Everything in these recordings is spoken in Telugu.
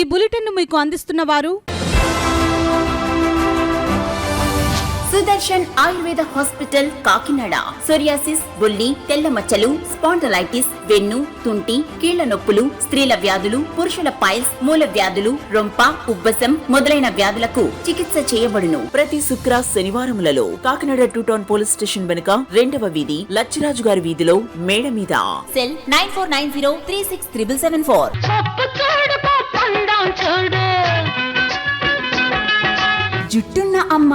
ఈ బులెటిన్ మీకు అందిస్తున్న వారు సుదర్శన్ ఆయుర్వేద హాస్పిటల్ కాకినాడ. సోరియాసిస్, బొల్లి, తెల్ల మచ్చలు, స్పాండలైటిస్, వెన్ను, తుంటి, కీళ్ల నొప్పులు, స్త్రీల వ్యాధులు, పురుషుల పైల్స్, మూల వ్యాధులు, రొంప, ఉబ్బసం మొదలైన వ్యాధులకు చికిత్స చేయబడును. ప్రతి శుక్ర శనివారములలో కాకినాడ 2 టౌన్ పోలీస్ స్టేషన్ వెనుక 2వ వీధి లచ్చిరాజు గారి వీధిలో మేడ మీద. సెల్ 9490363774. జుట్టున్న అమ్మ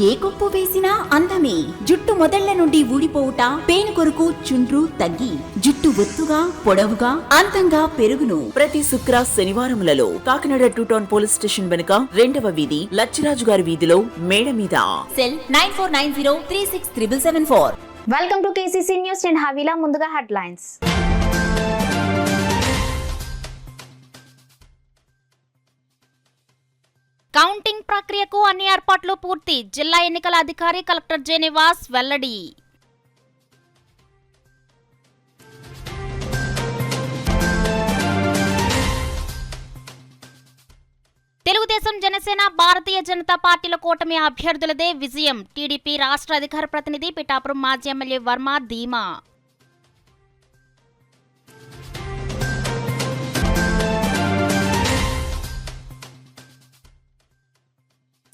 ఏ కొప్పు వేసినా అందమే. జుట్టు మొదళ్ల నుండి ఊడిపోవుట, పేను కొరకు చుండ్రు తగ్గి జుట్టు ఒత్తుగా పొడవుగా అందంగా పెరుగును. ప్రతి శుక్ర శనివారములలో కాకినాడ 2 టౌన్ పోలీస్ స్టేషన్ వెనుక 2వ వీధి లచ్చిరాజు గారి వీధిలో మేడ మీద. Cell 9490363774. Welcome to KCC news. నేను హవీలా. ముందుగా హెడ్లైన్స్. కౌంటింగ్ ప్రక్రియకు అన్ని ఏర్పాట్లు పూర్తి. జిల్లా ఎన్నికల అధికారి కలెక్టర్ జె నివాస్ వెల్లడి. తెలుగుదేశం, జనసేన, భారతీయ జనతా పార్టీల కూటమి అభ్యర్థులదే విజయం. టీడీపీ రాష్ట్ర అధికార ప్రతినిధి పిఠాపురం మాజీ ఎమ్మెల్యే వర్మ ధీమా.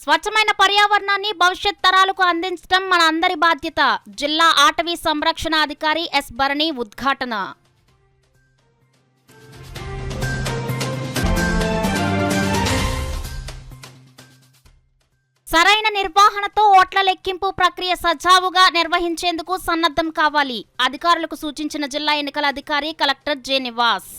స్వచ్ఛమైన పర్యావరణాన్ని భవిష్యత్ తరాలకు అందించడం మన అందరి బాధ్యత. జిల్లా అటవీ సంరక్షణ అధికారి ఎస్ భరణి ఉద్ఘాటన. సరైన నిర్వహణతో ఓట్ల లెక్కింపు ప్రక్రియ సజావుగా నిర్వహించేందుకు సన్నద్ధం కావాలి. అధికారులకు సూచించిన జిల్లా ఎన్నికల అధికారి కలెక్టర్ జె నివాస్.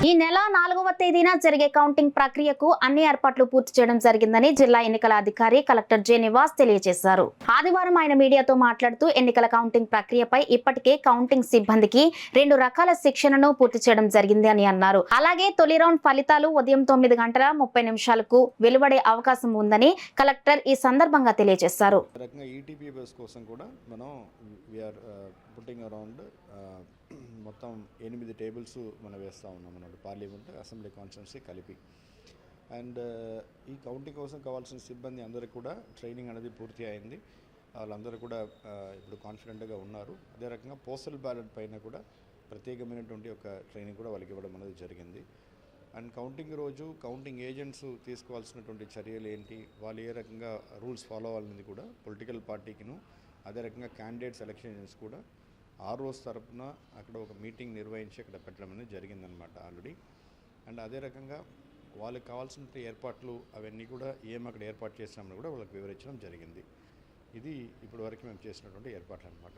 ఈ నెల 4వ తేదీన జరిగే కౌంటింగ్ ప్రక్రియకు అన్ని ఏర్పాట్లు పూర్తి చేయడం జరిగిందని జిల్లా ఎన్నికల అధికారి కలెక్టర్ జె నివాస్ తెలియజేశారు. ఆదివారం ఆయన మీడియాతో మాట్లాడుతూ ఎన్నికల కౌంటింగ్ ప్రక్రియపై ఇప్పటికే కౌంటింగ్ సిబ్బందికి 2 రకాల శిక్షణను పూర్తి చేయడం జరిగింది అని అన్నారు. అలాగే తొలి రౌండ్ ఫలితాలు ఉదయం 9:30 వెలువడే అవకాశం ఉందని కలెక్టర్ ఈ సందర్భంగా తెలియజేశారు. మొత్తం 8 టేబుల్స్ మనం వేస్తూ ఉన్నాం అన్నమాట, పార్లమెంట్ అసెంబ్లీ కాన్స్టిట్యున్సీ కలిపి. అండ్ ఈ కౌంటింగ్ కోసం కావాల్సిన సిబ్బంది అందరికీ కూడా ట్రైనింగ్ అనేది పూర్తి అయింది. వాళ్ళందరూ కూడా ఇప్పుడు కాన్ఫిడెంట్గా ఉన్నారు. అదే రకంగా పోస్టల్ బ్యాలెట్ పైన కూడా ప్రత్యేకమైనటువంటి ఒక ట్రైనింగ్ కూడా వాళ్ళకి ఇవ్వడం అనేది జరిగింది. అండ్ కౌంటింగ్ రోజు కౌంటింగ్ ఏజెంట్స్ తీసుకోవాల్సినటువంటి చర్యలు ఏంటి, వాళ్ళు ఏ రకంగా రూల్స్ ఫాలో అవ్వాలనేది కూడా పొలిటికల్ పార్టీకిను అదే రకంగా క్యాండిడేట్ సెలక్షన్ ఏజెంట్స్ కూడా ROs తరపున అక్కడ ఒక మీటింగ్ నిర్వహించి అక్కడ పెట్టడం అనేది జరిగిందనమాట ఆల్రెడీ. అండ్ అదే రకంగా వాళ్ళకి కావాల్సిన ఏర్పాట్లు అవన్నీ కూడా అక్కడ ఏర్పాటు చేసినామని కూడా వాళ్ళకి వివరించడం జరిగింది. ఇది ఇప్పటి వరకు మేము చేసినటువంటి ఏర్పాట్లు అనమాట.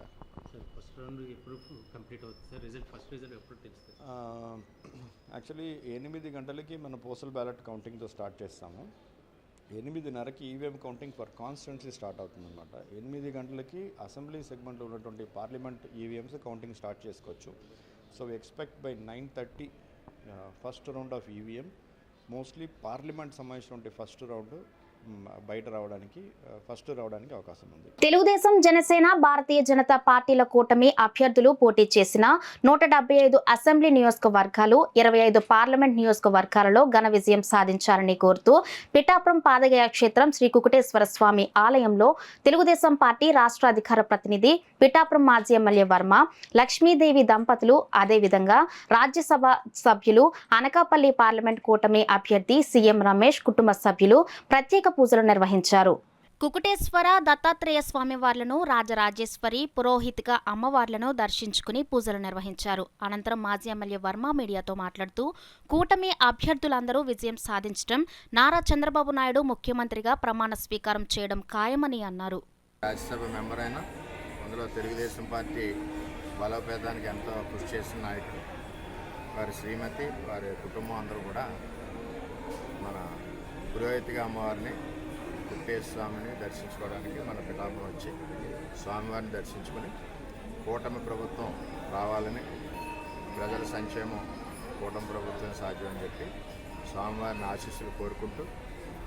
యాక్చువల్లీ 8 గంటలకి మన పోస్టల్ బ్యాలెట్ కౌంటింగ్తో స్టార్ట్ చేస్తాము. 8:30కి EVM counting for constituency start అవుతుందన్నమాట. 8 గంటలకి అసెంబ్లీ సెగ్మెంట్లో ఉన్నటువంటి పార్లమెంట్ ఈవీఎంస్ కౌంటింగ్ స్టార్ట్ చేసుకోవచ్చు. So we expect by 9:30 first round of EVM. Mostly parliament సంబంధించినటువంటి ఫస్ట్ రౌండ్ రావడానికి అవకాశం ఉంది. తెలుగుదేశం, జనసేన, భారతీయ జనతా పార్టీల కూటమి అభ్యర్థులు పోటీ చేసిన 175 అసెంబ్లీ నియోజకవర్గాలు, 25 పార్లమెంట్ నియోజకవర్గాలలో ఘన విజయం సాధించాలని కోరుతూ పిఠాపురం పాదగయ క్షేత్రం శ్రీ కుకుటేశ్వర స్వామి ఆలయంలో తెలుగుదేశం పార్టీ రాష్ట్ర అధికార ప్రతినిధి పిఠాపురం మాజీ ఎమ్మెల్యే వర్మ, లక్ష్మీదేవి దంపతులు, అదేవిధంగా రాజ్యసభ సభ్యులు, అనకాపల్లి పార్లమెంట్ కూటమి అభ్యర్థి సీఎం రమేష్ కుటుంబ సభ్యులు ప్రత్యేక పూజలు నిర్వహించారు. కుకుటేశ్వర దత్తాత్రేయ స్వామివార్లను, రాజరాజేశ్వరి పురోహితిక అమ్మవార్లను దర్శించుకుని పూజలు నిర్వహించారు. అనంతరం మాజీ ఎమ్మెల్యే వర్మ మీడియాతో మాట్లాడుతూ కూటమి అభ్యర్థులందరూ విజయం సాధించడం, నారా చంద్రబాబు నాయుడు ముఖ్యమంత్రిగా ప్రమాణ స్వీకారం చేయడం ఖాయమని అన్నారు. రాజ్యసభ మెంబర్ అయినా అందులో తెలుగుదేశం పార్టీ బలోపేతానికి ఎంతో కృషి చేసిన నాయకుడు వారి శ్రీమతి, వారి కుటుంబం అందరూ కూడా మన పురోహితిగా అమ్మవారిని, కుకుటేశ్వర స్వామిని దర్శించుకోవడానికి మన పిఠాపురం వచ్చి స్వామివారిని దర్శించుకొని కూటమి ప్రభుత్వం రావాలని, ప్రజల సంక్షేమం కూటమి ప్రభుత్వం సాధ్యమని చెప్పి స్వామివారిని ఆశీస్సులు కోరుకుంటూ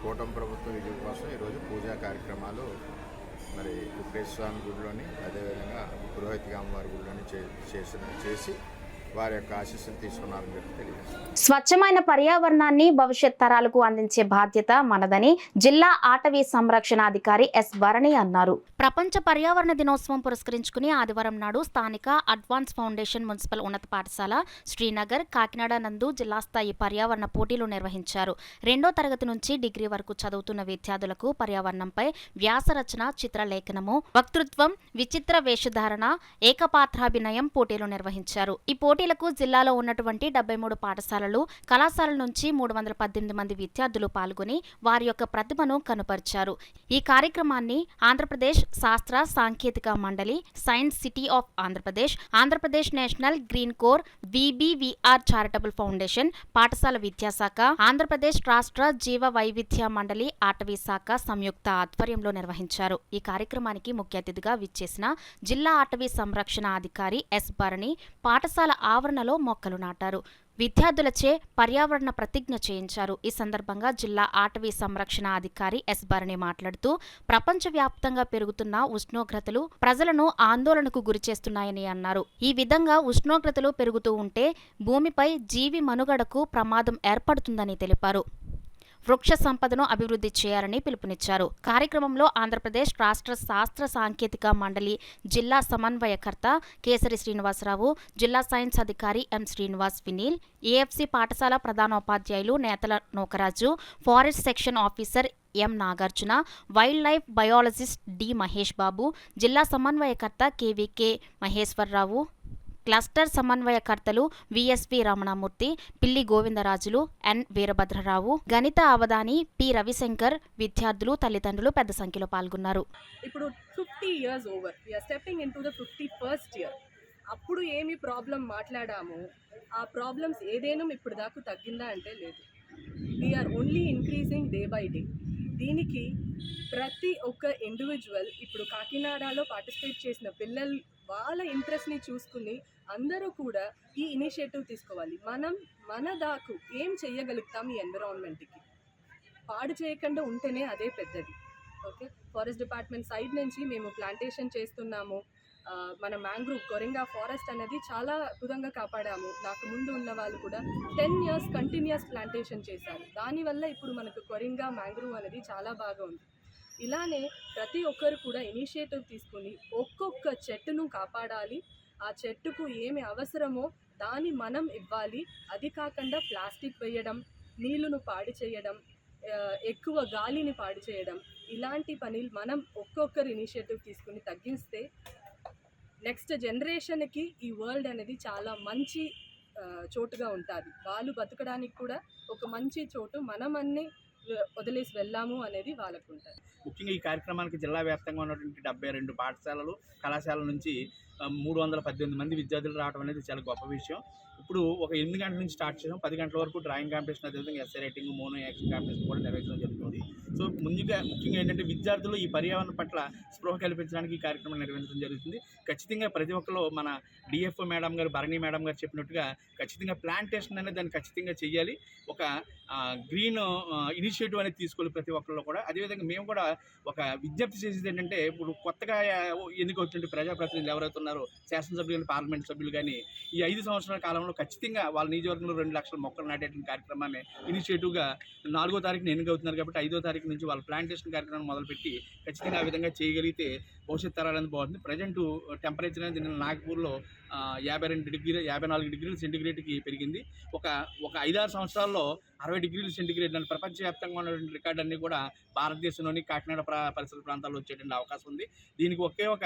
కూటమి ప్రభుత్వం విజయం కోసం ఈరోజు పూజా కార్యక్రమాలు మరి కుకుటేశ్వర స్వామి గుడిలోని, అదేవిధంగా పురోహితిగా అమ్మవారి గుడిలోని చేసి వారి యొక్క ఆశీస్సులు తీసుకున్నారని చెప్పి తెలియజేస్తాను. స్వచ్ఛమైన పర్యావరణాన్ని భవిష్యత్ తరాలకు అందించే బాధ్యత మనదని జిల్లా అటవీ సంరక్షణాధికారి ఎస్ భరణి అన్నారు. ప్రపంచ పర్యావరణ దినోత్సవం పురస్కరించుకుని ఆదివారం నాడు స్థానిక అడ్వాన్స్ ఫౌండేషన్ మున్సిపల్ ఉన్నత పాఠశాల శ్రీనగర్ కాకినాడ నందు జిల్లా స్థాయి పర్యావరణ పోటీలు నిర్వహించారు. 2వ తరగతి నుంచి డిగ్రీ వరకు చదువుతున్న విద్యార్థులకు పర్యావరణంపై వ్యాసరచన, చిత్రలేఖనము, వక్తృత్వం, విచిత్ర వేషధారణ, ఏకపాత్రాభినయం పోటీలు నిర్వహించారు. ఈ పోటీలకు జిల్లాలో ఉన్నటువంటి 73 పాఠశాలలు, కళాశాలల నుంచి 318 మంది విద్యార్థులు పాల్గొని వారి యొక్క ప్రతిభను కనుపరిచారు. ఈ కార్యక్రమాన్ని ఆంధ్రప్రదేశ్ శాస్త్ర సాంకేతిక మండలి, Science City of Andhra Pradesh, Andhra Pradesh National Green Corps, VBVR Charitable Foundation, పాఠశాల విద్యాశాఖ, ఆంధ్రప్రదేశ్ రాష్ట్ర జీవ వైవిధ్య మండలి, అటవీ శాఖ సంయుక్త ఆధ్వర్యంలో నిర్వహించారు. ఈ కార్యక్రమానికి ముఖ్య అతిథిగా విచ్చేసిన జిల్లా అటవీ సంరక్షణ అధికారి ఎస్ భరణి పాఠశాల ఆవరణలో మొక్కలు నాటారు. విద్యార్థులచే పర్యావరణ ప్రతిజ్ఞ చేయించారు. ఈ సందర్భంగా జిల్లా అటవీ సంరక్షణ అధికారి ఎస్ భరణి మాట్లాడుతూ ప్రపంచవ్యాప్తంగా పెరుగుతున్న ఉష్ణోగ్రతలు ప్రజలను ఆందోళనకు గురిచేస్తున్నాయని అన్నారు. ఈ విధంగా ఉష్ణోగ్రతలు పెరుగుతూ ఉంటే భూమిపై జీవి మనుగడకు ప్రమాదం ఏర్పడుతుందని తెలిపారు. వృక్ష సంపదను అభివృద్ధి చేయాలని పిలుపునిచ్చారు. కార్యక్రమంలో ఆంధ్రప్రదేశ్ రాష్ట్ర శాస్త్ర సాంకేతిక మండలి జిల్లా సమన్వయకర్త కేసరి శ్రీనివాసరావు, జిల్లా సైన్స్ అధికారి ఎం శ్రీనివాస్ వినీల్, ఏఎఫ్సి పాఠశాల ప్రధానోపాధ్యాయులు Netala Nokaraju, forest section officer M Nagarjuna, wildlife biologist D Mahesh Babu, జిల్లా సమన్వయకర్త కేవీకే మహేశ్వరరావు, క్లస్టర్ సమన్వయకర్తలు విఎస్వి రమణమూర్తి, పిల్లి గోవిందరాజులు, ఎన్ వీరభద్రరావు, గణిత అవధాని పి రవిశంకర్, విద్యార్థులు, తల్లిదండ్రులు పెద్ద సంఖ్యలో పాల్గొన్నారు. ఇప్పుడు 50 years over, we're stepping into the 51st year. అప్పుడు ఏమి ప్రాబ్లం మాట్లాడామో ఆ ప్రాబ్లమ్స్ ఏదేనో ఇప్పుడు దాకా తగ్గిందా అంటే లేదు. We're only increasing day by day. దీనికి ప్రతి ఒక్క ఇండివిజువల్ ఇప్పుడు కాకినాడలో పార్టిసిపేట్ చేసిన పిల్లలు వాళ్ళ ఇంట్రెస్ట్ని చూసుకుని అందరూ కూడా ఈ ఇనిషియేటివ్ తీసుకోవాలి. మన దాకు ఏం చేయగలుగుతాం ఈ ఎన్విరాన్మెంట్కి, పాడు చేయకుండా ఉంటేనే అదే పెద్దది. ఓకే, ఫారెస్ట్ డిపార్ట్మెంట్ సైడ్ నుంచి మేము ప్లాంటేషన్ చేస్తున్నాము. మన మ్యాంగ్రూవ్ కొరింగా ఫారెస్ట్ అనేది చాలా అద్భుతంగా కాపాడాము. నాకు ముందు ఉన్న వాళ్ళు కూడా 10 years కంటిన్యూస్ ప్లాంటేషన్ చేశారు. దానివల్ల ఇప్పుడు మనకు కొరింగా మ్యాంగ్రూవ్ అనేది చాలా బాగా ఉంది. ఇలానే ప్రతి ఒక్కరు కూడా ఇనిషియేటివ్ తీసుకుని ఒక్కొక్క చెట్టును కాపాడాలి. ఆ చెట్టుకు ఏమి అవసరమో దాన్ని మనం ఇవ్వాలి. అది కాకుండా ప్లాస్టిక్ వేయడం, నీళ్లను పాడు చేయడం, ఎక్కువ గాలిని పాడు చేయడం, ఇలాంటి పనులు మనం ఒక్కొక్కరు ఇనిషియేటివ్ తీసుకుని తగ్గిస్తే నెక్స్ట్ జనరేషన్కి ఈ వరల్డ్ అనేది చాలా మంచి చోటుగా ఉంటుంది. వాళ్ళు బతకడానికి కూడా ఒక మంచి చోటు మనం అన్నీ వదిలేసి వెళ్ళాము అనేది వాళ్ళకు ఉంటుంది. ముఖ్యంగా ఈ కార్యక్రమానికి జిల్లా వ్యాప్తంగా ఉన్నటువంటి 72 పాఠశాలలు, కళాశాలల నుంచి 318 మంది విద్యార్థులు రావడం అనేది చాలా గొప్ప విషయం. ఇప్పుడు ఒక 8 గంటల నుంచి స్టార్ట్ చేసాం. 10 గంటల వరకు డ్రాయింగ్ కాంపిటీషన్, అదేవిధంగా essay writing, mono action competition కూడా నిర్వహించడం జరుగుతుంది. సో ముఖ్యంగా ఏంటంటే విద్యార్థులు ఈ పర్యావరణ పట్ల స్పృహ కల్పించడానికి ఈ కార్యక్రమం నిర్వహించడం జరుగుతుంది. ఖచ్చితంగా ప్రతి ఒక్కరు మన డిఎఫ్ఓ మేడం గారు, భరణి మేడం గారు చెప్పినట్టుగా ఖచ్చితంగా ప్లాంటేషన్ అనేది దాన్ని ఖచ్చితంగా చేయాలి. ఒక గ్రీన్ ఇనిషియేటివ్ అనేది తీసుకోవాలి ప్రతి ఒక్కరిలో కూడా. అదేవిధంగా మేము కూడా ఒక విజ్ఞప్తి చేసేది ఏంటంటే, ఇప్పుడు కొత్తగా ఎన్నికవుతుంటే ప్రజాప్రతినిధులు ఎవరైతే ఉన్నారో, శాసనసభ్యులు, పార్లమెంట్ సభ్యులు కానీ ఈ 5 సంవత్సరాల కాలంలో ఖచ్చితంగా వాళ్ళ నియోజకవర్గంలో 2 లక్షల మొక్కలు నాటేటువంటి కార్యక్రమాన్ని ఇనిషియేటివ్గా 4వ తారీఖున ఎన్నికవుతున్నారు కాబట్టి 5వ తారీఖు నుంచి వాళ్ళ ప్లాంటేషన్ కార్యక్రమాన్ని మొదలుపెట్టి ఖచ్చితంగా ఆ విధంగా చేయగలిగితే భవిష్యత్ తరాలని బాగుంటుంది. ప్రజెంట్ టెంపరేచర్ అనేది నిన్న నాగపూర్లో 54 డిగ్రీల సెంటిగ్రేడ్కి పెరిగింది. ఒక 5-6 సంవత్సరాల్లో 60 డిగ్రీల సెంటిగ్రేడ్ అని ప్రపంచవ్యాప్తంగా ఉన్నటువంటి రికార్డు అన్నీ కూడా భారతదేశంలోని కాకినాడ పరిసర ప్రాంతాల్లో వచ్చేటువంటి అవకాశం ఉంది. దీనికి ఒకే ఒక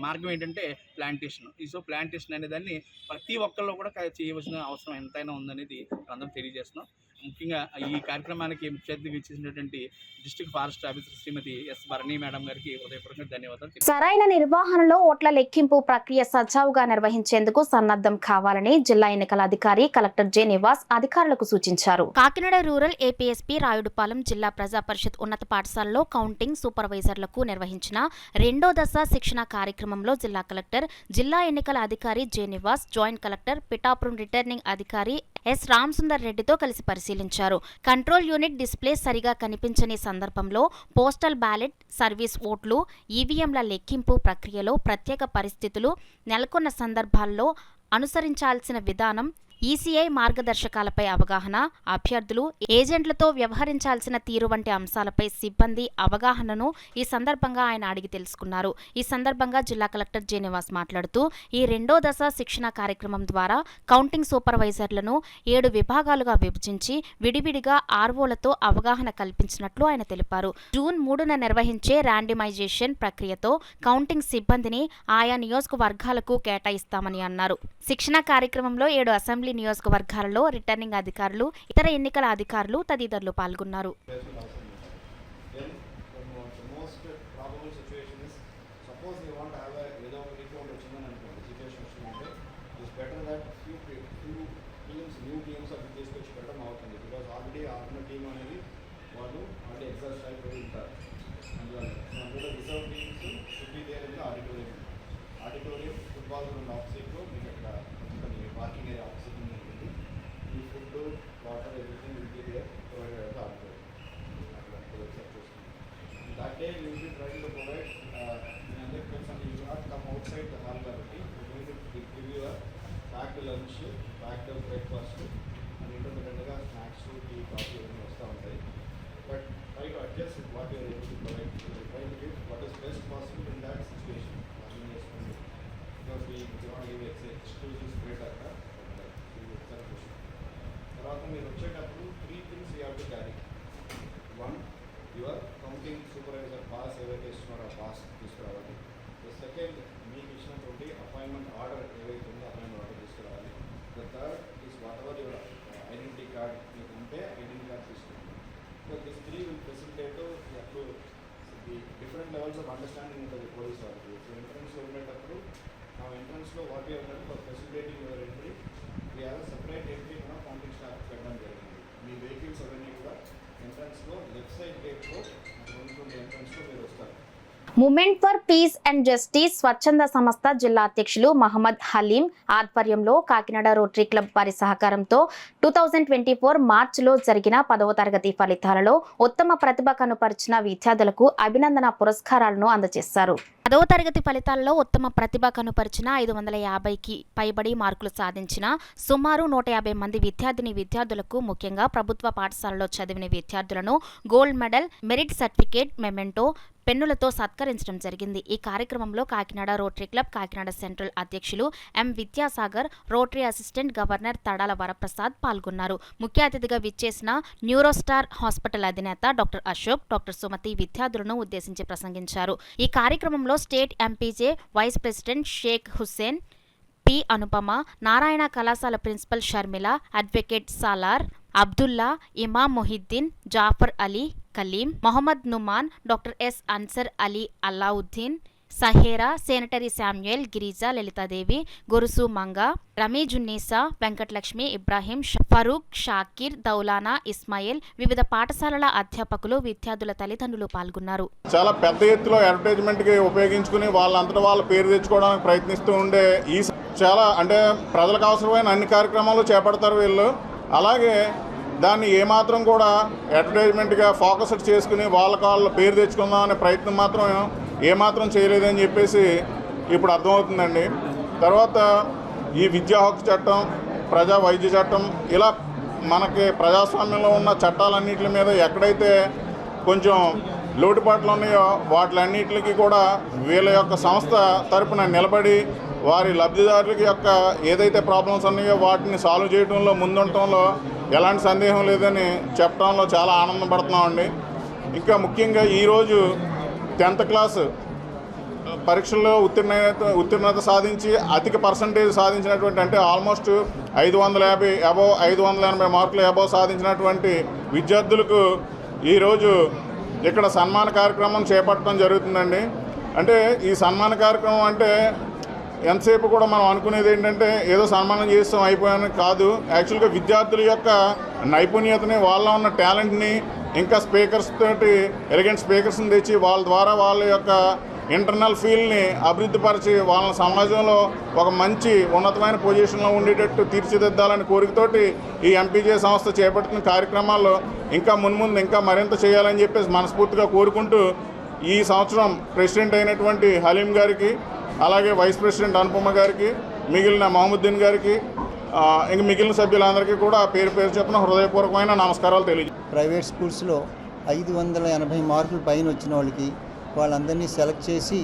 మార్గం ఏంటంటే ప్లాంటేషన్. సో ప్లాంటేషన్ అనే దాన్ని ప్రతి ఒక్కరిలో కూడా చేయవలసిన అవసరం ఎంతైనా ఉందనేది అందరం తెలియజేస్తున్నాం. ముఖ్యంగా ఈ కార్యక్రమానికి ముఖ్య అతిథిగా ఇచ్చేసినటువంటి డిస్ట్రిక్ట్ ఫారెస్ట్ ఆఫీసర్ శ్రీమతి ఎస్ భరణి మేడం గారికి హృదయపూర్వక ధన్యవాదాలు. సరైన నిర్వహణలో ఓట్ల లెక్కింపు ప్రక్రియ సజావుగా నిర్వహించేందుకు సన్నద్ధం కావాలని జిల్లా ఎన్నికల అధికారి కలెక్టర్ జె నివాస్ అధికారులకు సూచించారు. కాకినాడ రూరల్ ఏపీఎస్పీ రాయుడుపాలెం జిల్లా ప్రజా పరిషత్ ఉన్నత పాఠశాలలో కౌంటింగ్ సూపర్వైజర్లకు నిర్వహించిన 2వ దశ శిక్షణ కార్యక్రమంలో జిల్లా కలెక్టర్, జిల్లా ఎన్నికల అధికారి J Nivas, joint collector Pithapuram returning అధికారి ఎస్ రామసుందర్ రెడ్డితో కలిసి పరిశీలించారు. కంట్రోల్ యూనిట్ డిస్ప్లే సరిగా కనిపించని సందర్భంలో పోస్టల్ బ్యాలెట్, సర్వీస్ ఓట్లు, ఈవీఎంల లెక్కింపు ప్రక్రియలో ప్రత్యేక పరిస్థితులు నెలకొన్న సందర్భాల్లో అనుసరించాల్సిన విధానం, ఈసీఐ మార్గదర్శకాలపై అవగాహన, అభ్యర్థులు, ఏజెంట్లతో వ్యవహరించాల్సిన తీరు వంటి అంశాలపై సిబ్బంది అవగాహనను ఈ సందర్భంగా ఆయన అడిగి తెలుసుకున్నారు. ఈ సందర్భంగా జిల్లా కలెక్టర్ జె. నివాస్ మాట్లాడుతూ ఈ రెండో దశ శిక్షణ కార్యక్రమం ద్వారా కౌంటింగ్ సూపర్వైజర్లను 7 విభాగాలుగా విభజించి విడివిడిగా ఆర్వోలతో అవగాహన కల్పించినట్లు ఆయన తెలిపారు. జూన్ 3న నిర్వహించే ర్యాండమైజేషన్ ప్రక్రియతో కౌంటింగ్ సిబ్బందిని ఆయా నియోజకవర్గాలకు కేటాయిస్తామని అన్నారు. శిక్షణ కార్యక్రమంలో 7 అసెంబ్లీ నియోజకవర్గాలలో రిటర్నింగ్ అధికారులు, ఇతర ఎన్నికల అధికారులు తదితరులు పాల్గొన్నారు. That day we will be trying to provide something. You not come outside the hall కాబట్టి we will give you a packed lunch, packed breakfast, and intermittentగా snacks, tea, coffee ఇవన్నీ వస్తూ ఉంటాయి. But try to adjust with what you are able to provide. Try to give what is best possible in that situation. Because we cannot give exclusive spread అక్కడ. తర్వాత మీరు వచ్చేటప్పుడు 3 things you have to carry. One, your counting supervisor pass ఏదైతే ఇస్తున్నారో ఆ పాస్ తీసుకురావాలి. ద సెకండ్, మీకు ఇచ్చినటువంటి అపాయింట్మెంట్ ఆర్డర్ ఏదైతే ఉందో అపాయింట్మెంట్ ఆర్డర్ తీసుకురావాలి. The third is what ever your identity card మీకు ఉంటే ఐడెంటిటీ కార్డ్ తీసుకుంటాం. So this 3 will facilitate to the different levels of understanding ఉంటుంది పోలీస్ వాళ్ళకి. సో ఎంట్రన్స్లో ఉండేటప్పుడు ఆ ఎంట్రన్స్లో what you're for facilitating your entry we have separate entry కూడా కౌంటింగ్ స్టాఫ్ పెట్టడం జరిగింది. మీ వెహికల్స్ అవన్నీ కూడా ఎంట్రన్స్లో లెఫ్ట్ సైడ్ గేట్లో ఎంట్రన్స్లో మీరు వస్తారు. Movement for peace and justice స్వచ్ఛంద సంస్థ జిల్లా అధ్యక్షులు మహమ్మద్ హలీం ఆధ్వర్యంలో కాకినాడ రోటరీ క్లబ్ వారి సహకారంతో 2024 మార్చిలో జరిగిన 10వ తరగతి ఫలితాలలో ఉత్తమ ప్రతిభ కనపరిచిన విద్యార్థులకు అభినందన పురస్కారాలను అందజేశారు. 10వ తరగతి ఫలితాల్లో ఉత్తమ ప్రతిభ కనుపరిచిన 550కి పైబడి మార్కులు సాధించిన సుమారు 150 మంది విద్యార్థులకు ముఖ్యంగా ప్రభుత్వ పాఠశాలలో చదివిన విద్యార్థులను gold medal, merit certificate, memento, పెన్నులతో సత్కరించడం జరిగింది. ఈ కార్యక్రమంలో Kakinada Rotary club Kakinada central అధ్యక్షులు M Vidyasagar, Rotary assistant governor Tadala Varaprasad పాల్గొన్నారు. ముఖ్య అతిథిగా విచ్చేసిన న్యూరోస్టార్ హాస్పిటల్ అధినేత డాక్టర్ అశోక్, డాక్టర్ సుమతి విద్యార్థులను ఉద్దేశించి ప్రసంగించారు. ఈ కార్యక్రమంలో state MPJ vice president Shaik Hussain, P Anupama, Narayana కళాశాల principal Sharmila, advocate Salar, Abdullah, Imam Mohiddin, Jafar Ali, Kaleem, Mohammed Noman, doctor S Ansar Ali Alauddin, Sahera, సేనటరీ Samuel, Girija, Lalitha Devi, Gorusu Manga, రమీజున్నీసా, Venkatalakshmi, Ibrahim, Farooq, Shakir, దౌలానా, Ismail, వివిధ పాఠశాలల అధ్యాపకులు, విద్యార్థుల తల్లిదండ్రులు పాల్గొన్నారు. చాలా పెద్ద ఎత్తులో అడ్వర్టైజ్మెంట్కి ఉపయోగించుకుని వాళ్ళంతటా వాళ్ళ పేరు తెచ్చుకోవడానికి ప్రయత్నిస్తూ ఉండే ఈ చాలా అంటే ప్రజలకు అవసరమైన అన్ని కార్యక్రమాలు చేపడతారు వీళ్ళు. అలాగే దాన్ని ఏమాత్రం కూడా అడ్వర్టైజ్మెంట్గా ఫోకస్డ్ చేసుకుని వాళ్ళ పేరు తెచ్చుకుందాం అనే ప్రయత్నం మాత్రం ఏమాత్రం చేయలేదని చెప్పేసి ఇప్పుడు అర్థమవుతుందండి. తర్వాత ఈ విద్యా హక్కు చట్టం, ప్రజా వైద్య చట్టం, ఇలా మనకి ప్రజాస్వామ్యంలో ఉన్న చట్టాలన్నింటి మీద ఎక్కడైతే కొంచెం లోటుపాట్లు ఉన్నాయో వాటిలన్నింటికి కూడా వీళ్ళ యొక్క సంస్థ తరపున నిలబడి వారి లబ్ధిదారులకి యొక్క ఏదైతే ప్రాబ్లమ్స్ ఉన్నాయో వాటిని సాల్వ్ చేయడంలో ముందుండటంలో ఎలాంటి సందేహం లేదని చెప్పడంలో చాలా ఆనందపడుతున్నామండి. ఇంకా ముఖ్యంగా ఈరోజు 10th క్లాస్ పరీక్షల్లో ఉత్తీర్ణత సాధించి అధిక పర్సంటేజ్ సాధించినటువంటి అంటే ఆల్మోస్ట్ 550 అబోవ్ 580 మార్కులు అబోవ్ సాధించినటువంటి విద్యార్థులకు ఈరోజు ఇక్కడ సన్మాన కార్యక్రమం చేపట్టడం జరుగుతుందండి. అంటే ఈ సన్మాన కార్యక్రమం అంటే ఎంతసేపు కూడా మనం అనుకునేది ఏంటంటే ఏదో సన్మానం చేస్తాం అయిపోయాను కాదు. యాక్చువల్గా విద్యార్థుల యొక్క నైపుణ్యతని, వాళ్ళ ఉన్న టాలెంట్ని, ఇంకా స్పీకర్స్ తోటి ఎలిగెంట్ స్పీకర్స్ని తెచ్చి వాళ్ళ ద్వారా వాళ్ళ యొక్క ఇంటర్నల్ ఫీల్డ్ని అభివృద్ధిపరిచి వాళ్ళ సమాజంలో ఒక మంచి ఉన్నతమైన పొజిషన్లో ఉండేటట్టు తీర్చిదిద్దాలని కోరికతోటి ఈ ఎంపీజే సంస్థ చేపడుతున్న కార్యక్రమాల్లో ఇంకా మున్ముందు ఇంకా మరింత చేయాలని చెప్పేసి మనస్ఫూర్తిగా కోరుకుంటూ ఈ సంవత్సరం ప్రెసిడెంట్ అయినటువంటి హలీం గారికి, అలాగే వైస్ ప్రెసిడెంట్ అనుపమ గారికి, మిగిలిన మహమ్మద్దీన్ గారికి ఇంక మిగిలిన సభ్యులందరికీ కూడా పేరు పేరు చెప్పిన హృదయపూర్వకమైన నమస్కారాలు తెలియజేస్తాను. ప్రైవేట్ స్కూల్స్లో 580 మార్కులు పైన వచ్చిన వాళ్ళందరినీ సెలెక్ట్ చేసి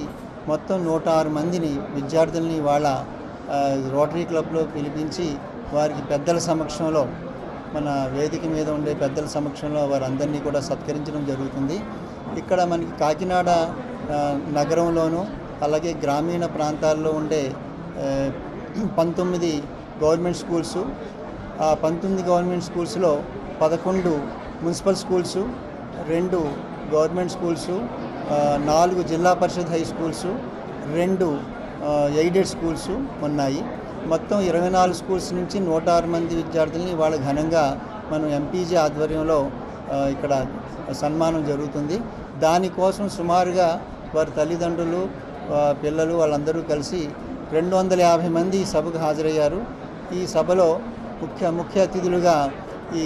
మొత్తం 106 మందిని విద్యార్థుల్ని వాళ్ళ రోటరీ క్లబ్లో పిలిపించి వారికి పెద్దల సమక్షంలో, మన వేదిక మీద ఉండే పెద్దల సమక్షంలో వారందరినీ కూడా సత్కరించడం జరుగుతుంది. ఇక్కడ మనకి కాకినాడ నగరంలోనూ అలాగే గ్రామీణ ప్రాంతాల్లో ఉండే 19 గవర్నమెంట్ స్కూల్స్, ఆ 19 గవర్నమెంట్ స్కూల్స్లో 11 మున్సిపల్ స్కూల్స్, 2 గవర్నమెంట్ స్కూల్స్, 4 జిల్లా పరిషత్ హై స్కూల్స్, 2 ఎయిడెడ్ స్కూల్స్ ఉన్నాయి. మొత్తం 24 స్కూల్స్ నుంచి 106 మంది విద్యార్థుల్ని వాళ్ళ ఘనంగా మనం ఎంపీజే ఆధ్వర్యంలో ఇక్కడ సన్మానం జరుగుతుంది. దానికోసం సుమారుగా వారి తల్లిదండ్రులు, పిల్లలు వాళ్ళందరూ కలిసి 250 మంది ఈ సభకు హాజరయ్యారు. ఈ సభలో ముఖ్య అతిథులుగా ఈ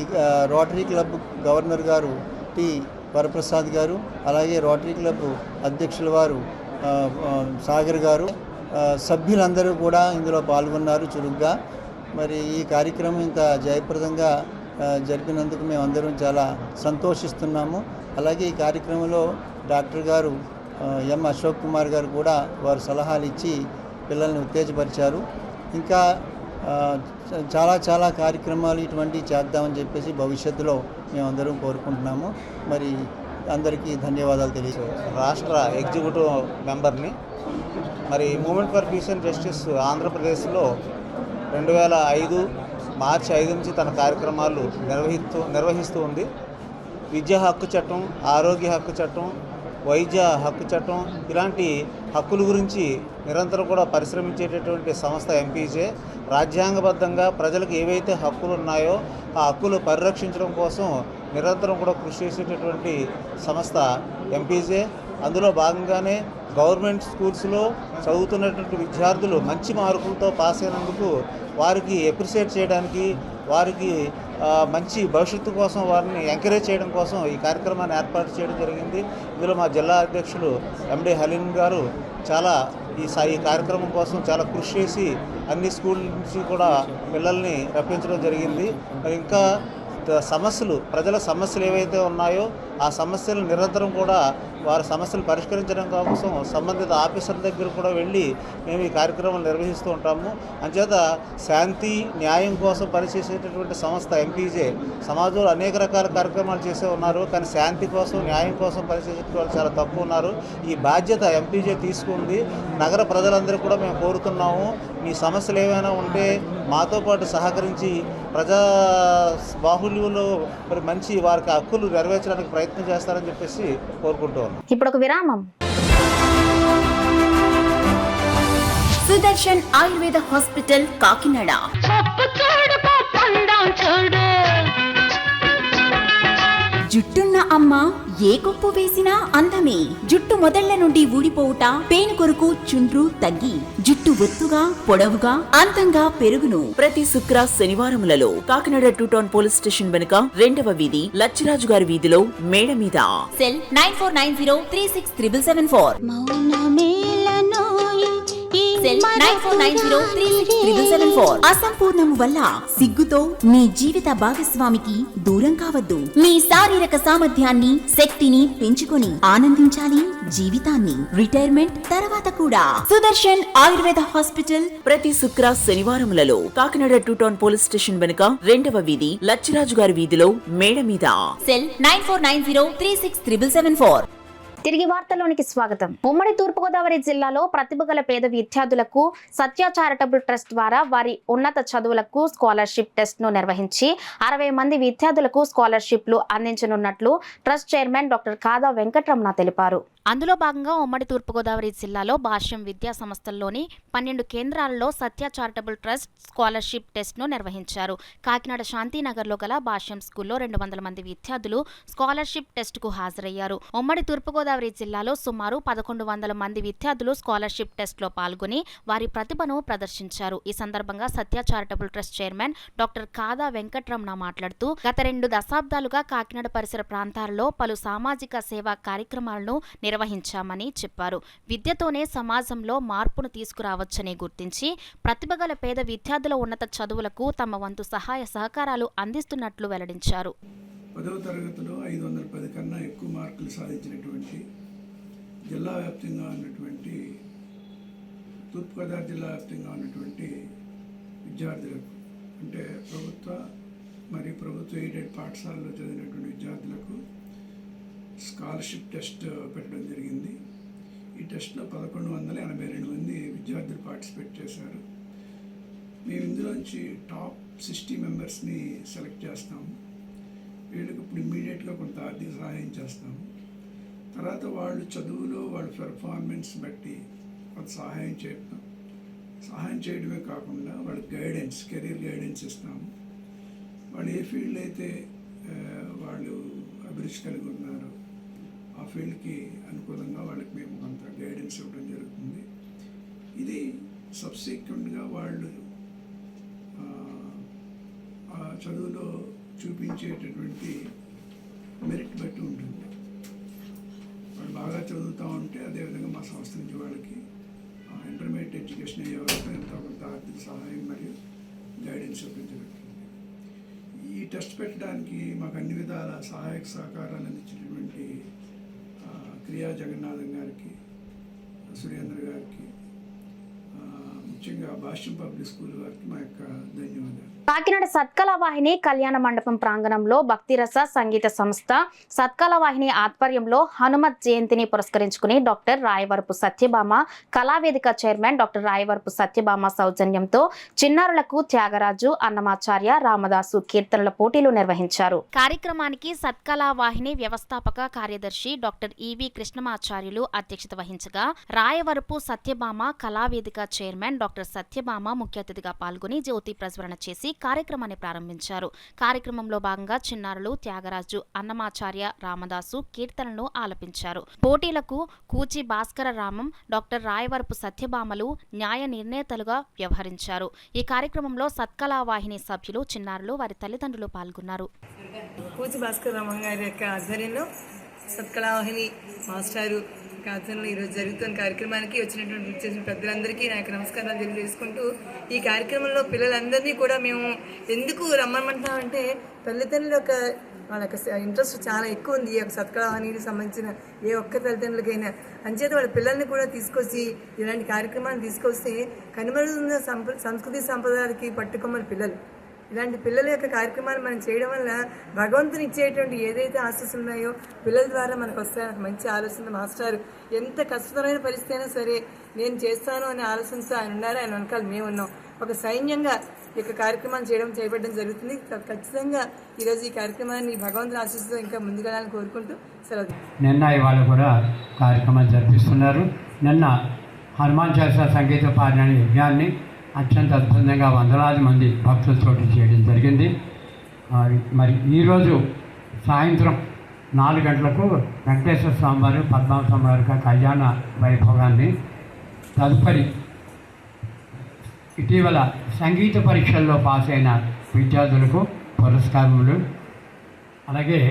రోటరీ క్లబ్ గవర్నర్ గారు టి వరప్రసాద్ గారు, అలాగే రోటరీ క్లబ్ అధ్యక్షుల వారు సాగర్ గారు, సభ్యులందరూ కూడా ఇందులో పాల్గొన్నారు చురుగ్గా. మరి ఈ కార్యక్రమం ఇంత జయప్రదంగా జరిపినందుకు మేమందరం చాలా సంతోషిస్తున్నాము. అలాగే ఈ కార్యక్రమంలో డాక్టర్ గారు ఎం అశోక్ కుమార్ గారు కూడా వారు సలహాలు ఇచ్చి పిల్లల్ని ఉత్తేజపరిచారు. ఇంకా చాలా కార్యక్రమాలు ఇటువంటివి చేద్దామని చెప్పేసి భవిష్యత్తులో మేమందరం కోరుకుంటున్నాము. మరి అందరికీ ధన్యవాదాలు తెలియజేస్తాను. రాష్ట్ర ఎగ్జిక్యూటివ్ మెంబర్ని. మరి movement for peace and justice ఆంధ్రప్రదేశ్లో 2005 మార్చి 5 నుంచి తన కార్యక్రమాలు నిర్వహిస్తూ ఉంది. విద్యా హక్కు చట్టం, ఆరోగ్య హక్కు చట్టం, వైద్య హక్కు చట్టం, ఇలాంటి హక్కుల గురించి నిరంతరం కూడా పరిశ్రమించేటటువంటి సంస్థ ఎంపీజే. రాజ్యాంగబద్ధంగా ప్రజలకు ఏవైతే హక్కులు ఉన్నాయో ఆ హక్కులు పరిరక్షించడం కోసం నిరంతరం కూడా కృషి చేసేటటువంటి సంస్థ ఎంపీజే. అందులో భాగంగానే గవర్నమెంట్ స్కూల్స్లో చదువుతున్నటువంటి విద్యార్థులు మంచి మార్కులతో పాస్ అయినందుకు వారికి అప్రిషియేట్ చేయడానికి, వారికి మంచి భవిష్యత్తు కోసం వారిని ఎంకరేజ్ చేయడం కోసం ఈ కార్యక్రమాన్ని ఏర్పాటు చేయడం జరిగింది. ఇందులో మా జిల్లా అధ్యక్షులు ఎండి హలీం గారు చాలా ఈ కార్యక్రమం కోసం చాలా కృషి చేసి అన్ని స్కూల్ నుంచి కూడా పిల్లల్ని రప్పించడం జరిగింది. మరి ఇంకా ప్రజల సమస్యలు ఏవైతే ఉన్నాయో ఆ సమస్యలు నిరంతరం కూడా వారి సమస్యలు పరిష్కరించడం కోసం సంబంధిత ఆఫీసర్ దగ్గర కూడా వెళ్ళి మేము ఈ కార్యక్రమాలు నిర్వహిస్తూ ఉంటాము. అంచేత శాంతి న్యాయం కోసం పనిచేసేటటువంటి సంస్థ ఎంపీజే. సమాజంలో అనేక రకాల కార్యక్రమాలు చేసే ఉన్నారు, కానీ శాంతి కోసం న్యాయం కోసం పనిచేసే వాళ్ళు చాలా తక్కువ ఉన్నారు. ఈ బాధ్యత ఎంపీజే తీసుకుంది. నగర ప్రజలందరూ కూడా మేము కోరుతున్నాము, మీ సమస్యలు ఏమైనా ఉంటే మాతో పాటు సహకరించి ప్రజా బాహుళ్యంలో మరి మంచి వారికి హక్కులు నెరవేర్చడానికి ప్రయత్నం చేస్తారని చెప్పేసి కోరుకుంటూ ఉన్నాం. ఇప్పుడు ఒక విరామం. సుదర్శన్ ఆయుర్వేద హాస్పిటల్ కాకినాడ. జుట్టున్న అమ్మ ఏ కొప్పు వేసినా అందమే. జుట్టు మొదళ్ల నుండి ఊడిపోవుట, పేను కొరకు చుండ్రు తగ్గి జుట్టు ఒత్తుగా పొడవుగా అందంగా పెరుగును. ప్రతి శుక్ర శనివారములలో కాకినాడ 2 టౌన్ పోలీస్ స్టేషన్ వెనుక 2వ వీధి లచ్చిరాజు గారి వీధిలో మేడ మీద. సెల్ 9490367774. సెల్ 9490367774. అసంపూర్ణము వల్ల సిగ్గుతో మీ జీవిత భాగస్వామికి దూరం కావద్దు. మీ శారీరక సామర్థ్యాన్ని, శక్తిని పెంచుకొని ఆనందించాలి జీవితాన్ని. రిటైర్మెంట్ తర్వాత కూడా. సుదర్శన్ ఆయుర్వేద హాస్పిటల్ ప్రతి శుక్ర శనివారములలో కాకినాడ 2 టౌన్ పోలీస్ స్టేషన్ వెనుక 2వ వీధి లచ్చిరాజు గారి వీధిలో మేడ మీద. సెల్ 9490367774. తిరిగి వార్తల్లోనికి స్వాగతం. ఉమ్మడి తూర్పుగోదావరి జిల్లాలో ప్రతిభ గల పేద విద్యార్థులకు సత్య చారిటబుల్ ట్రస్ట్ ద్వారా వారి ఉన్నత చదువులకు స్కాలర్షిప్ టెస్ట్ ను నిర్వహించి 60 మంది విద్యార్థులకు స్కాలర్షిప్లు అందించనున్నట్లు ట్రస్ట్ చైర్మన్ డాక్టర్ కాదా వెంకటరమణ తెలిపారు. అందులో భాగంగా ఉమ్మడి తూర్పుగోదావరి జిల్లాలో భాష్యం విద్యా సంస్థల్లోని 12 కేంద్రాలలో సత్య చారిటబుల్ ట్రస్ట్ స్కాలర్షిప్ టెస్ట్ను నిర్వహించారు. కాకినాడ శాంతినగర్లో గల భాష్యం స్కూల్లో 200 మంది విద్యార్థులు స్కాలర్షిప్ టెస్టుకు హాజరయ్యారు. ఉమ్మడి తూర్పుగోదావరి జిల్లాలో సుమారు 1100 మంది విద్యార్థులు స్కాలర్షిప్ టెస్ట్లో పాల్గొని వారి ప్రతిభను ప్రదర్శించారు. ఈ సందర్భంగా సత్య చారిటబుల్ ట్రస్ట్ చైర్మన్ డాక్టర్ కాదా వెంకటరమణ మాట్లాడుతూ గత 2 దశాబ్దాలుగా కాకినాడ పరిసర ప్రాంతాల్లో పలు సామాజిక సేవా కార్యక్రమాలను నిర్వహించామని చెప్పారు. విద్యతోనే సమాజంలో మార్పును తీసుకురావచ్చని గుర్తించి ప్రతిభగల పేద విద్యార్థుల ఉన్నత చదువులకు తమ వంతు సహాయ సహకారాలు అందిస్తున్నట్లు వెల్లడించారు. 10వ తరగతిలో 510 కన్నా ఎక్కువ మార్కులు సాధించినటువంటి జిల్లా వ్యాప్తంగా ఉన్నటువంటి తూర్పుగోదావరి జిల్లా వ్యాప్తంగా ఉన్నటువంటి విద్యార్థులకు అంటే ప్రభుత్వ మరియు ప్రభుత్వ ఎయిడెడ్ పాఠశాలలో చదివినటువంటి విద్యార్థులకు స్కాలర్షిప్ టెస్ట్ పెట్టడం జరిగింది. ఈ టెస్ట్లో 1182 మంది విద్యార్థులు పార్టిసిపేట్ చేశారు. మేము ఇందులోంచి టాప్ 60 మెంబర్స్ని సెలెక్ట్ చేస్తాము. వీళ్ళకి ఇప్పుడు ఇమ్మీడియట్గా కొంత ఆర్థిక సహాయం చేస్తాము. తర్వాత వాళ్ళు చదువులో వాళ్ళ పెర్ఫార్మెన్స్ బట్టి కొంత సహాయం చేయడమే కాకుండా వాళ్ళకి గైడెన్స్, కెరీర్ గైడెన్స్ ఇస్తాము. వాళ్ళు ఏ ఫీల్డ్ అయితే వాళ్ళు అభిరుచి కలిగి ఉన్నారో ఆ ఫీల్డ్కి అనుకూలంగా వాళ్ళకి మేము కొంత గైడెన్స్ ఇవ్వడం జరుగుతుంది. ఇది సబ్సిక్వెంట్గా వాళ్ళు ఆ చదువులో చూపించేటటువంటి మెరిట్ బట్టి ఉంటుంది. వాళ్ళు బాగా చదువుతూ ఉంటే అదేవిధంగా మా సంస్థ నుంచి వాళ్ళకి ఇంటర్మీడియట్ ఎడ్యుకేషన్ అయ్యే వరకు ఎంతో కొంత ఆర్థిక సహాయం మరియు గైడెన్స్ ఇవ్వడం జరుగుతుంది. ఈ టెస్ట్ పెట్టడానికి మాకు అన్ని విధాల సహాయక సహకారాలు అందించినటువంటి క్రియా జగన్నాథం గారికి, సురేంద్ర గారికి, ముఖ్యంగా భాష్యం పబ్లిక్ స్కూల్ వారికి మా యొక్క ధన్యవాదాలు. కాకినాడ సత్కళ వాహిని కళ్యాణ మండపం ప్రాంగణంలో భక్తిరస సంగీత సంస్థ సత్కళ వాహిని ఆధ్వర్యంలో హనుమత్ జయంతిని పురస్కరించుకుని doctor Rayavarapu Satyabhama Kalavedika chairman doctor Rayavarapu Satyabhama సౌజన్యంతో చిన్నారులకు త్యాగరాజు, అన్నమాచార్య, రామదాసు కీర్తనల పోటీలు నిర్వహించారు. కార్యక్రమానికి సత్కళ వాహిని వ్యవస్థాపక కార్యదర్శి డాక్టర్ ఈవి కృష్ణమాచార్యులు అధ్యక్షత వహించగా రాయవరపు సత్యభామ కళావేదిక చైర్మన్ డాక్టర్ సత్యభామ ముఖ్య అతిథిగా పాల్గొని జ్యోతి ప్రజ్వలన చేసి కార్యక్రమాన్ని ప్రారంభించారు. కార్యక్రమంలో భాగంగా చిన్నారులు త్యాగరాజు, అన్నమాచార్య, రామదాసు కీర్తనలను ఆలపించారు. పోటీలకు కూచి భాస్కర రామం, డాక్టర్ రాయవరపు సత్యభామలు న్యాయ నిర్ణేతలుగా వ్యవహరించారు. ఈ కార్యక్రమంలో సత్కళ వాహిని సభ్యులు, చిన్నారులు, వారి తల్లిదండ్రులు పాల్గొన్నారు. కూచి భాస్కర రామం గారి యొక్క ఆధ్వర్యంలో సత్కళ వాహిని మాస్టారు ఆధ్వర్యంలో ఈరోజు జరుగుతున్న కార్యక్రమానికి వచ్చినటువంటి పెద్దలందరికీ నాకు నమస్కారాలు తెలియజేసుకుంటూ, ఈ కార్యక్రమంలో పిల్లలందరినీ కూడా మేము ఎందుకు రమ్మమంటామంటే తల్లిదండ్రుల యొక్క వాళ్ళ యొక్క ఇంట్రెస్ట్ చాలా ఎక్కువ ఉంది ఈ యొక్క సత్కళ వాహినికి సంబంధించిన ఏ ఒక్క తల్లిదండ్రులకైనా. అంచేత వాళ్ళ పిల్లల్ని కూడా తీసుకొచ్చి ఇలాంటి కార్యక్రమాన్ని తీసుకొస్తే కనుమరుగైన సంస్కృతి సంప్రదాయాలకి పట్టుకోమని పిల్లలు ఇలాంటి పిల్లల యొక్క కార్యక్రమాలు మనం చేయడం వల్ల భగవంతుని ఇచ్చేటువంటి ఏదైతే ఆశీస్సులు ఉన్నాయో పిల్లల ద్వారా మనకు వస్తాయని మంచి ఆలోచన. మాస్టర్ ఎంత కష్టతరమైన పరిస్థితి అయినా సరే నేను చేస్తాను అనే ఆలోచనతో ఆయన ఉన్నారు. ఆయన వెనకాల మేము ఉన్నాం. ఒక సైన్యంగా ఈ యొక్క కార్యక్రమాన్ని చేపట్టడం జరుగుతుంది. ఖచ్చితంగా ఈరోజు ఈ కార్యక్రమాన్ని భగవంతుని ఆశీస్సుతో ఇంకా ముందుకెళ్ళాలని కోరుకుంటూ సెలవు. నిన్న ఇవాళ కూడా కార్యక్రమాలు జరిపిస్తున్నారు. నిన్న హనుమాన్ చాలీసా సంగీత పారాయణ యజ్ఞాన్ని అత్యంత అద్భుతంగా వందలాది మంది భక్తులతో చేయడం జరిగింది. మరి ఈరోజు సాయంత్రం 4 గంటలకు వెంకటేశ్వర స్వామి వారు, పద్మావతి వారి కళ్యాణ వైభవాన్ని, తదుపరి ఇటీవల సంగీత పరీక్షల్లో పాస్ అయిన విద్యార్థులకు పురస్కారములు, అలాగే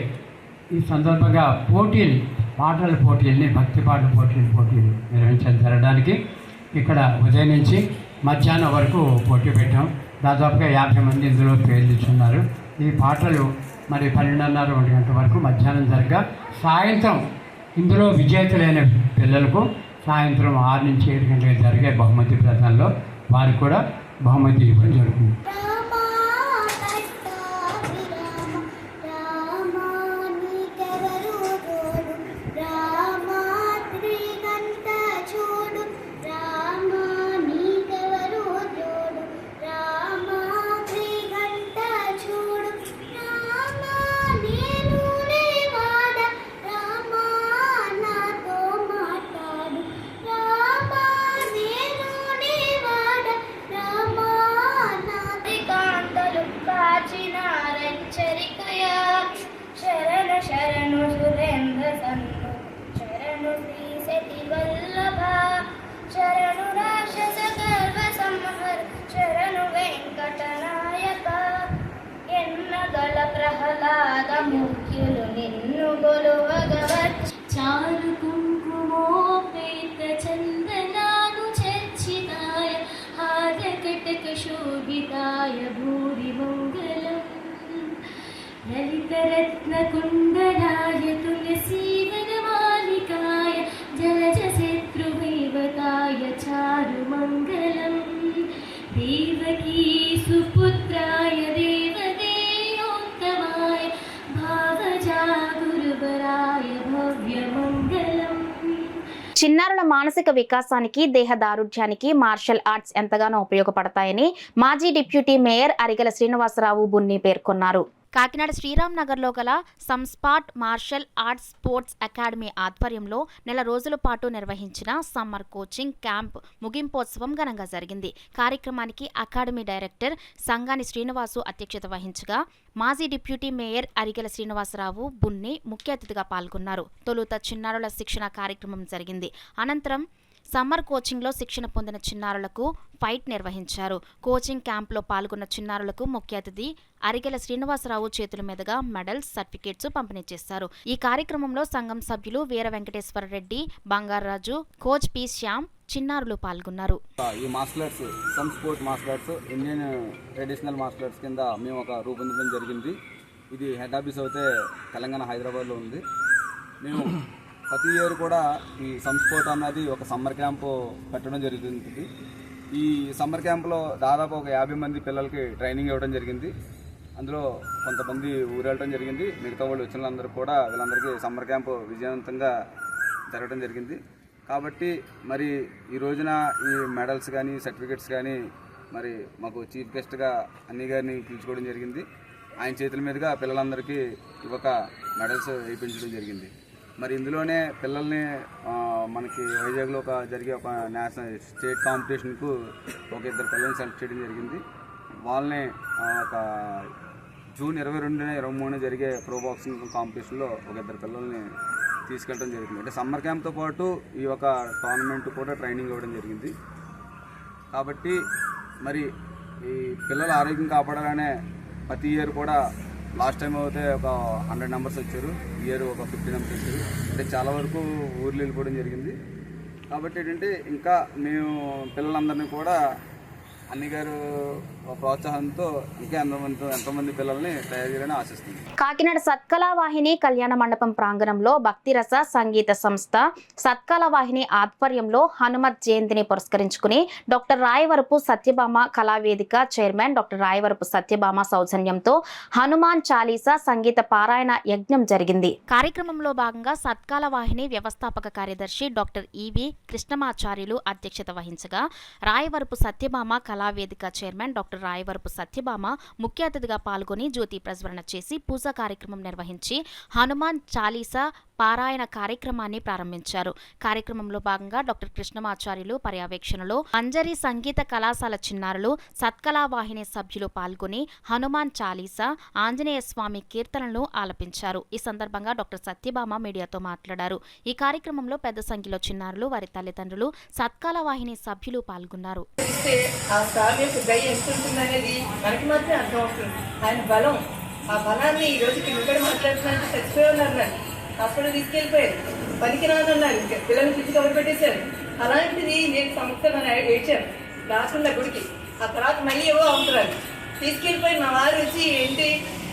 ఈ సందర్భంగా పోటీలు, పాటల పోటీల్ని, భక్తి పాటల పోటీలు నిర్వహించడం జరగడానికి ఇక్కడ ఉదయం నుంచి మధ్యాహ్నం వరకు పోటీ పెట్టాం. దాదాపుగా 50 మంది ఇందులో పేర్లు ఇచ్చున్నారు. ఈ పాటలు మరి 12:30, 1 గంట వరకు మధ్యాహ్నం జరగా, సాయంత్రం ఇందులో విజేతలైన పిల్లలకు సాయంత్రం 6 నుంచి 7 గంటలకు జరిగే బహుమతి ప్రదానంలో వారికి కూడా బహుమతి ఇవ్వడం జరుగుతుంది. कुन्दकुण्डलाय तुलसीवनमालिकाय जलजशत्रुवैवताय चारुमङ्गलम् देवकी सुपुत्राय देवदेयोत्तमाय भावजा गुरुवराय भव्यमङ्गलम्. చిన్నారుల మానసిక వికాసానికి దేహ దారుఢ్యానికి మార్షల్ ఆర్ట్స్ ఎంతగానో ఉపయోగపడతాయని మాజీ డిప్యూటీ మేయర్ అరిగల శ్రీనివాసరావు బున్ని పేర్కొన్నారు. కాకినాడ శ్రీరామ్ నగర్లో గల సంస్పాట్ మార్షల్ ఆర్ట్స్ స్పోర్ట్స్ అకాడమీ ఆధ్వర్యంలో నెల రోజుల పాటు నిర్వహించిన సమ్మర్ కోచింగ్ క్యాంప్ ముగింపోత్సవం ఘనంగా జరిగింది. కార్యక్రమానికి అకాడమీ డైరెక్టర్ సంగాని శ్రీనివాసు అధ్యక్షత వహించగా మాజీ డిప్యూటీ మేయర్ అరిగల శ్రీనివాసరావు బున్ని ముఖ్య అతిథిగా పాల్గొన్నారు. తొలుత చిన్నారుల శిక్షణ కార్యక్రమం జరిగింది. అనంతరం సమ్మర్ కోచింగ్లో శిక్షణ పొందిన చిన్నారులకు ఫైట్ నిర్వహించారు. కోచింగ్ క్యాంప్లో పాల్గొన్న చిన్నారులకు ముఖ్య అతిథి అరిగెల శ్రీనివాసరావు చేతుల మీదుగా మెడల్స్, సర్టిఫికేట్స్ పంపిణీ చేశారు. ఈ కార్యక్రమంలో సంఘం సభ్యులు వీర వెంకటేశ్వర రెడ్డి, బంగారాజు, కోచ్ పి శ్యామ్, చిన్నారులు పాల్గొన్నారు. ఈ martial arts some sport martial arts Indian traditional martial arts కింద మేము ఒక రూపొందించడం జరిగింది. ఇది హెడ్ ఆఫీస్ అయితే తెలంగాణ హైదరాబాద్లో ఉంది. మేము ప్రతి ఇయర్ కూడా ఈ సమ్ స్పోర్ట్ అన్నది ఒక సమ్మర్ క్యాంపు పెట్టడం జరుగుతుంది. ఈ సమ్మర్ క్యాంపులో దాదాపు ఒక 50 మంది పిల్లలకి ట్రైనింగ్ ఇవ్వడం జరిగింది. అందులో కొంతమంది ఊరెళ్ళడం జరిగింది. మిగతా వాళ్ళు వచ్చిన వాళ్ళందరూ కూడా వీళ్ళందరికీ సమ్మర్ క్యాంపు విజయవంతంగా జరగడం జరిగింది. కాబట్టి మరి ఈ రోజున ఈ మెడల్స్ కానీ సర్టిఫికెట్స్ కానీ మరి మాకు చీఫ్ గెస్ట్గా అన్ని గారిని పిలుచుకోవడం జరిగింది. ఆయన చేతుల మీదుగా పిల్లలందరికీ ఒక మెడల్స్ వేయించడం జరిగింది. మరి ఇందులోనే పిల్లల్ని మనకి వైజాగ్లో జరిగే ఒక నేషనల్ స్టేట్ కాంపిటీషన్కు ఒక 2 పిల్లల్ని సెలెక్ట్ చేయడం జరిగింది. వాళ్ళని ఒక జూన్ 22, 23 జరిగే ప్రో బాక్సింగ్ కాంపిటీషన్లో ఒక 2 పిల్లల్ని తీసుకెళ్ళడం జరిగింది. అంటే సమ్మర్ క్యాంప్తో పాటు ఈ ఒక టోర్నమెంట్ కూడా ట్రైనింగ్ ఇవ్వడం జరిగింది. కాబట్టి మరి ఈ పిల్లల ఆరోగ్యం కాపాడాలనే ప్రతి ఇయర్ కూడా లాస్ట్ టైం అయితే ఒక 100 మెంబర్స్ వచ్చారు. ఈ ఇయర్ ఒక 50 మెంబర్స్ వచ్చారు. అంటే చాలా వరకు ఊర్లు వెళ్ళిపోవడం జరిగింది. కాబట్టి ఏంటంటే ఇంకా మేము పిల్లలందరినీ కూడా అన్ని గారు ప్రోత్సాహంతో ఇంకా ఎంతోమంది పిల్లల్ని తయారు చేయాలని ఆశిస్తుంది. కాకినాడ సత్కళా వాహిని కళ్యాణ మండపం ప్రాంగణంలో భక్తిరస సంగీత సంస్థ సత్కళా వాహిని ఆధ్వర్యంలో హనుమత్ జయంతిని పురస్కరించుకుని doctor Rayavarapu Satyabhama Kalavedika chairman doctor Rayavarapu Satyabhama సౌజన్యంతో హనుమాన్ చాలీసా సంగీత పారాయణ యజ్ఞం జరిగింది. కార్యక్రమంలో భాగంగా సత్కళా వాహిని వ్యవస్థాపక కార్యదర్శి డాక్టర్ ఈవి కృష్ణమాచార్యులు అధ్యక్షత వహించగా రాయవరపు సత్యభామ కళావేదిక చైర్మన్ డాక్టర్ రాయవరపు సత్యభామ ముఖ్య అతిథిగా పాల్గొని జ్యోతి ప్రజ్వలన చేసి పూజా కార్యక్రమం నిర్వహించి హనుమాన్ చాలీసా పారాయణ కార్యక్రమాన్ని ప్రారంభించారు. కార్యక్రమంలో భాగంగా డాక్టర్ కృష్ణమాచార్యులు పర్యవేక్షణలో మంజరి సంగీత కళాశాల చిన్నారులు సత్కళా వాహిని సభ్యులు పాల్గొని హనుమాన్ చాలీసా, ఆంజనేయ స్వామి కీర్తనలను ఆలపించారు. ఈ సందర్భంగా డాక్టర్ సత్యభామ మీడియాతో మాట్లాడారు. ఈ కార్యక్రమంలో పెద్ద సంఖ్యలో చిన్నారులు, వారి తల్లిదండ్రులు, సత్కళా వాహిని సభ్యులు పాల్గొన్నారు. ఆ బలాన్ని ఈ రోజుకి నిలబడి మాట్లాడుతున్నట్టు చచ్చిపోయి ఉన్నారు. అప్పుడు తీసుకెళ్ళిపోయారు, పనికి రాదన్నారు, ఇంకా పిల్లల్ని పిచ్చి కబురు పెట్టేశారు. అలాంటిది నేను సంస్థలను ఏడ్చాను రాకుండా గుడికి. ఆ తర్వాత మళ్ళీ ఏవో అవసరాలు తీసుకెళ్ళిపోయి మా వారు వచ్చి ఏంటి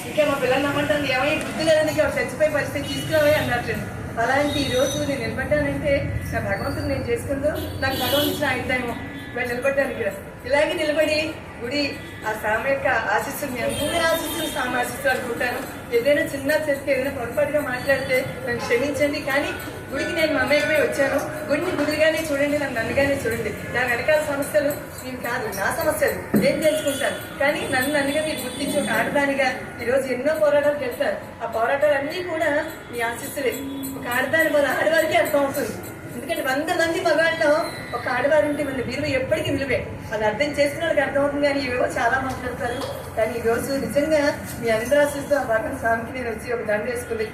ఇంకా మా పిల్లల్ని నమ్మంటాను, ఏమైనా బుద్ధి లేదని చచ్చిపోయే పరిస్థితి తీసుకురావే అన్నట్టు. అలాంటి ఈ రోజు నేను నిలబడ్డానంటే నా భగవంతుడు నేను చేసుకుందో నాకు భగవంతు ఇచ్చిన ఆయుధాయమో మేము నిలబడ్డాను ఇక్కడ. ఇలాగే నిలబడి గుడి ఆ స్వామి యొక్క ఆశీస్సులు, మీ అందరి ఆశీస్సులు స్వామి ఆశీస్సులు అనుకుంటాను. ఏదైనా చిన్న చేస్తే ఏదైనా పొరపాటుగా మాట్లాడితే నన్ను క్షమించండి. కానీ గుడికి నేను మమేకమై వచ్చాను. గుడిని గుడిగానే చూడండి, నన్ను నన్నుగానే చూడండి. నా వెనకాల సమస్యలు నేను కాదు, నా సమస్యలు నేను తెలుసుకుంటాను. కానీ నన్నుగా మీరు గుర్తించి ఒక ఆడదానిగా ఈరోజు ఎన్నో పోరాటాలు చేస్తారు. ఆ పోరాటాలన్నీ కూడా మీ ఆశీస్సులే. ఒక ఆడదాని మన ఆడవారికి అర్థం అవుతుంది. ఎందుకంటే 100 మంది మగాళ్ళలో ఒక ఆడవారింటి మన విలువ ఎప్పటికీ విలువే. అది అర్థం చేసుకున్న వాళ్ళకి అర్థమవుతుంది. కానీ ఇవేవో చాలా మాట్లాడతారు. కానీ ఈరోజు నిజంగా మీ అందరి ఆశీస్సుతో ఆ భాగం స్వామికి నేను వచ్చి ఒక దండ వేసుకుంది,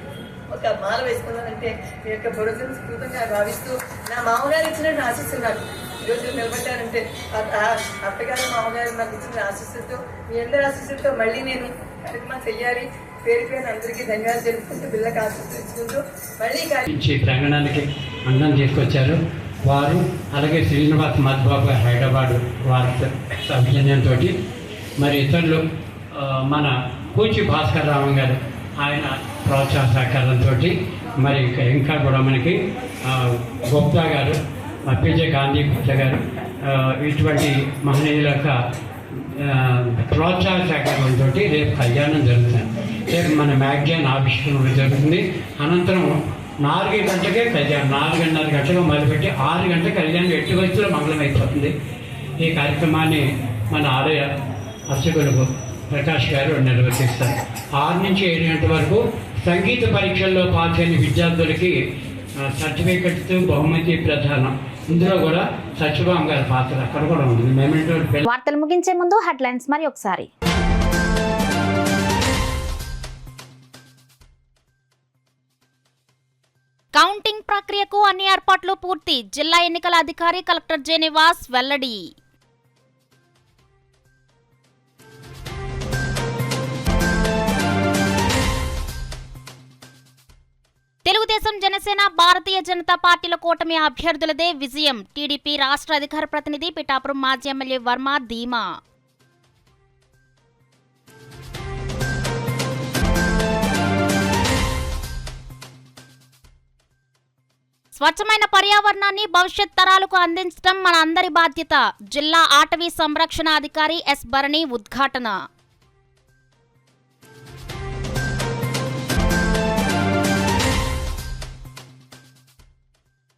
ఒక మాల వేసుకున్నానంటే మీ యొక్క భరోసాను స్ఫూర్తంగా భావిస్తూ నా మామగారు ఇచ్చినట్టు ఆశిస్తున్నారు. ఈరోజు నిలబడ్డానంటే అత్తగారు మామగారు నాకు ఇచ్చిన ఆశీస్సులతో, మీ అందరి ఆశీస్సులతో మళ్ళీ నేను కార్యక్రమం చెయ్యాలి. పేరు పేరు అందరికీ ధన్యవాదాలు తెలుపుకుంటూ పిల్లలకు ఆశీస్సులు మళ్ళీ ప్రాంగణానికి అందం తీసుకొచ్చారు వారు. అలాగే శ్రీనివాస్ మధుబాబు హైదరాబాద్ వారి సౌజన్యంతో మరి ఇతరులు మన కూచి భాస్కర్ రావు గారు, ఆయన ప్రోత్సాహ సహకారంతో మరి ఇంకా కూడా మనకి గుప్తా గారు, పిజే గాంధీ గుప్తా గారు ఇటువంటి మహనీయుల యొక్క ప్రోత్సాహ సహకారంతో రేపు కళ్యాణం జరుగుతుంది. రేపు మన మ్యాగజైన్ ఆవిష్కరణ జరుగుతుంది. అనంతరం 4 గంటలకే కళ్యాణం, 4:30 గంటలకు మొదలుపెట్టి 6 గంటల కళ్యాణం 8 వయసులో మంగళం అయిపోతుంది. ఈ కార్యక్రమాన్ని మన ఆలయ అర్చకులకు ప్రకాష్ గారు నిర్వహిస్తారు. 6 నుంచి 7 గంటల వరకు సంగీత పరీక్షల్లో పాస్ అయిన విద్యార్థులకి సర్టిఫికెట్స్, బహుమతి ప్రదానం. ఇందులో కూడా సత్యభామ గారి పాత్ర అక్కడ కూడా ఉంది. వార్తలు ముగించే ముందు హెడ్లైన్స్ మరి ఒకసారి. కౌంటింగ్ ప్రక్రియకు అన్ని ఏర్పాట్లు పూర్తి. జిల్లా ఎన్నికల అధికారి కలెక్టర్ జె నివాస్ వెల్లడి. తెలుగుదేశం, జనసేన, భారతీయ జనతా పార్టీల కూటమి అభ్యర్థులదే విజయం. టీడీపీ రాష్ట్ర అధికార ప్రతినిధి పిఠాపురం మాజీ ఎమ్మెల్యే వర్మ ధీమా. స్వచ్ఛమైన పర్యావరణాన్ని భవిష్యత్ తరాలకు అందించడం మన అందరి బాధ్యత. జిల్లా అటవీ సంరక్షణ అధికారి ఎస్ భరణి ఉద్ఘాటన.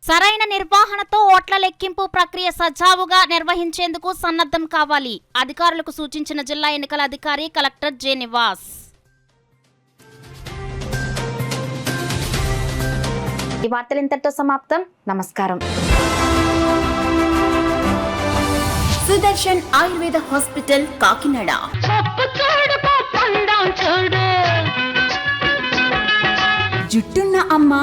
సరైన నిర్వహణతో ఓట్ల లెక్కింపు ప్రక్రియ సజావుగా నిర్వహించేందుకు సన్నద్ధం కావాలి. అధికారులకు సూచించిన జిల్లా ఎన్నికల అధికారి కలెక్టర్ జె నివాస్. ఈ వార్తలు ఇంతటితో సమాప్తం. నమస్కారం. సుదర్శన్ ఆయుర్వేద హాస్పిటల్ కాకినాడ. జుట్టున్న అమ్మ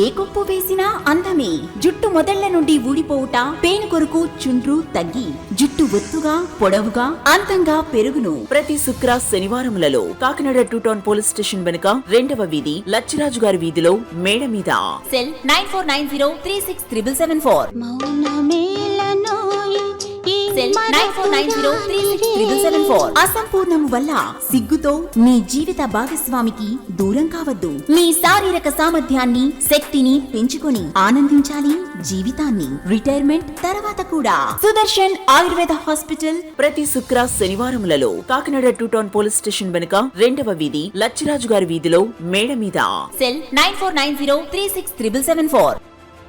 ఏ కొప్పు వేసినా అందమే. జుట్టు మొదళ్ల నుండి ఊడిపోవుట, పేను కొరకు చుండ్రు తగ్గి జుట్టు ఒత్తుగా, పొడవుగా, అందంగా పెరుగును. ప్రతి శుక్ర శనివారములలో కాకినాడ 2 టౌన్ పోలీస్ స్టేషన్ వెనుక 2వ వీధి లచ్చిరాజు గారి వీధిలో మేడ మీద. సెల్ 9490367774. సెల్ 9490367774. అసంపూర్ణము వల్ల సిగ్గుతో మీ జీవిత భాగస్వామికి దూరం కావద్దు. మీ శారీరక సామర్థ్యాన్ని, శక్తిని పెంచుకొని ఆనందించాలి జీవితాన్ని. రిటైర్మెంట్ తర్వాత కూడా. సుదర్శన్ ఆయుర్వేద హాస్పిటల్ ప్రతి శుక్ర శనివారములలో కాకినాడ 2 టౌన్ పోలీస్ స్టేషన్ వెనుక 2వ వీధి లచ్చిరాజు గారి వీధిలో మేడ మీద. సెల్ 9490367774.